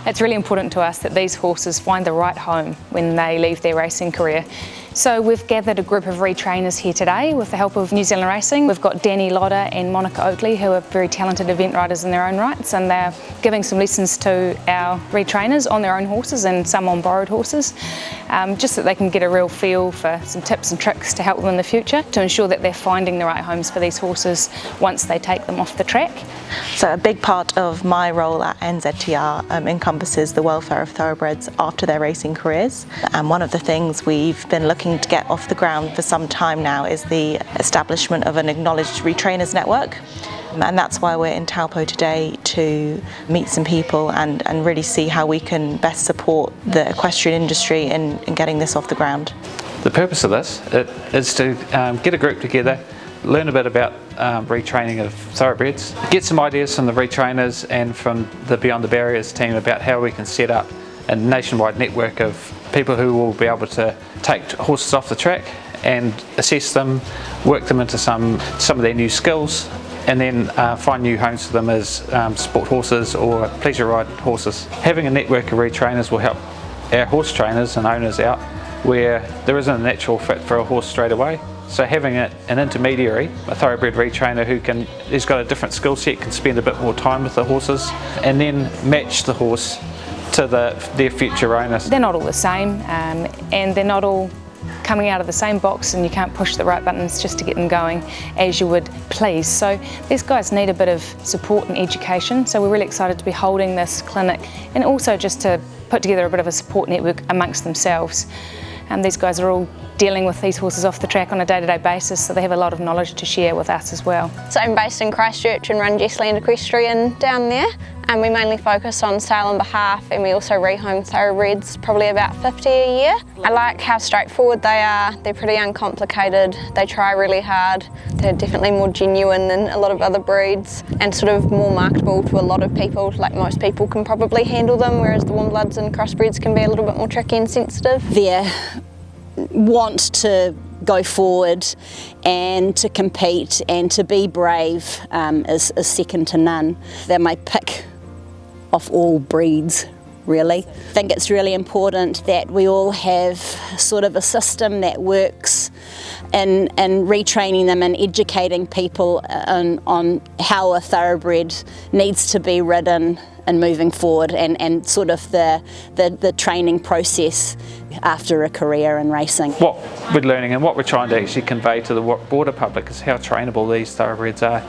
It's really important to us that these horses find the right home when they leave their racing career. So we've gathered a group of retrainers here today with the help of New Zealand Racing. We've got Danny Lotter and Monica Oakley, who are very talented event riders in their own rights, and they're giving some lessons to our retrainers on their own horses and some on borrowed horses, just so that they can get a real feel for some tips and tricks to help them in the future to ensure that they're finding the right homes for these horses once they take them off the track. So a big part of my role at NZTR encompasses the welfare of thoroughbreds after their racing careers. And one of the things we've been looking to get off the ground for some time now is the establishment of an acknowledged retrainers network. And that's why we're in Taupo today, to meet some people and really see how we can best support the equestrian industry in getting this off the ground. The purpose of this is to get a group together, learn a bit about retraining of thoroughbreds, get some ideas from the retrainers and from the Beyond the Barriers team about how we can set up a nationwide network of people who will be able to take horses off the track and assess them, work them into some of their new skills, and then find new homes for them as sport horses or pleasure ride horses. Having a network of retrainers will help our horse trainers and owners out where there isn't a natural fit for a horse straight away. So having an intermediary, a thoroughbred retrainer who's got a different skill set, can spend a bit more time with the horses and then match the horse to their future owners. They're not all the same, and they're not all coming out of the same box, and you can't push the right buttons just to get them going as you would please. So these guys need a bit of support and education, so we're really excited to be holding this clinic and also just to put together a bit of a support network amongst themselves. These guys are all dealing with these horses off the track on a day-to-day basis, so they have a lot of knowledge to share with us as well. So I'm based in Christchurch and run JESS Equestrian down there, and we mainly focus on sale and behalf, and we also rehome thoroughbreds, probably about 50 a year. I like how straightforward they are. They're pretty uncomplicated. They try really hard. They're definitely more genuine than a lot of other breeds and sort of more marketable to a lot of people. Like, most people can probably handle them, whereas the warm bloods and crossbreds can be a little bit more tricky and sensitive. Their want to go forward and to compete and to be brave is second to none. They're my pick of all breeds, really. I think it's really important that we all have sort of a system that works in retraining them and educating people on how a thoroughbred needs to be ridden and moving forward, and sort of the training process after a career in racing. What we're learning and what we're trying to actually convey to the broader public is how trainable these thoroughbreds are.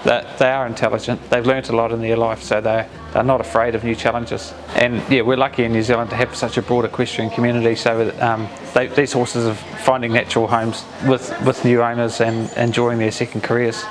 That they are intelligent, they've learnt a lot in their life, so they're not afraid of new challenges. And yeah, we're lucky in New Zealand to have such a broad equestrian community, so that these horses are finding natural homes with new owners and enjoying their second careers.